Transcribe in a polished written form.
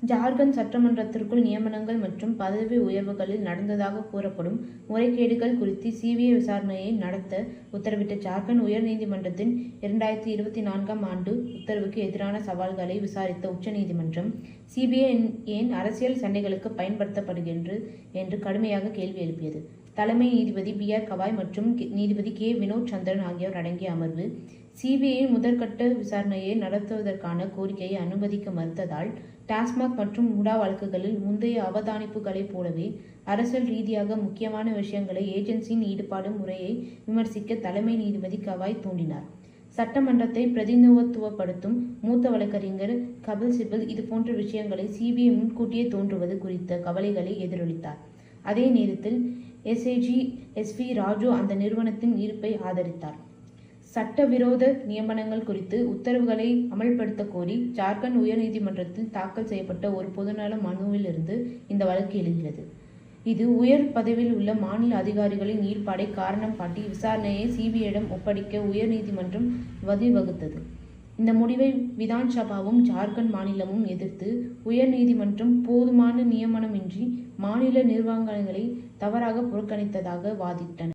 ஜார்க்கண்ட் சட்டமன்றத்திற்குள் நியமனங்கள் மற்றும் பதவி உயர்வுகளில் நடந்ததாக கூறப்படும் முறைகேடுகள் குறித்து சிபிஐ விசாரணையை நடத்த உத்தரவிட்ட ஜார்க்கண்ட் உயர்நீதிமன்றத்தின் 2024ஆம் ஆண்டு உத்தரவுக்கு எதிரான சவால்களை விசாரித்த உச்சநீதிமன்றம் சிபிஐ ஏன் அரசியல் சண்டைகளுக்கு பயன்படுத்தப்படுகிறது என்று கடுமையாக கேள்வி எழுப்பியது. தலைமை நீதிபதி பி.ஆர். கவாய் மற்றும் நீதிபதி கே. வினோத் சந்திரன் ஆகியோர் அடங்கிய அமர்வு சிபிஐயின் முதற்கட்ட விசாரணையை நடத்துவதற்கான கோரிக்கையை அனுமதிக்க மறுத்ததால் டாஸ்மாக் மற்றும் முடா வழக்குகளில் முந்தைய அவதானிப்புகளைப் போலவே அரசியல் ரீதியாக முக்கியமான விஷயங்களை ஏஜென்சியின் ஈடுபாடு முறையை விமர்சிக்க தலைமை நீதிபதி கவாய் தூண்டினார். சட்டமன்றத்தை பிரதிநிதித்துவப்படுத்தும் மூத்த வழக்கறிஞர் கபில் சிபல் இதுபோன்ற விஷயங்களை சிபிஐ முன்கூட்டியே தோன்றுவது குறித்த கவலைகளை எதிரொலித்தார். அதே நேரத்தில் எஸ்ஐஜி எஸ்.வி. ராஜு அந்த நிறுவனத்தின் இருப்பை ஆதரித்தார். சட்டவிரோத நியமனங்கள் குறித்து உத்தரவுகளை அமல்படுத்த கோரி ஜார்க்கண்ட் உயர்நீதிமன்றத்தில் தாக்கல் செய்யப்பட்ட ஒரு பொதுநல மனுவில் இருந்து இந்த வழக்கு எழுகிறது. இது உயர் பதவியில் உள்ள மாநில அதிகாரிகளின் ஈடுபாடை காரணம் காட்டி விசாரணையை சிபிஐயிடம் ஒப்படைக்க உயர்நீதிமன்றம் வழிவகுத்தது. இந்த முடிவை விதான்சபாவும் ஜார்க்கண்ட் மாநிலமும் எதிர்த்து உயர்நீதிமன்றம் போதுமான நியமனமின்றி மாநில நிர்வாகங்களை தவறாக புறக்கணித்ததாக வாதிட்டன.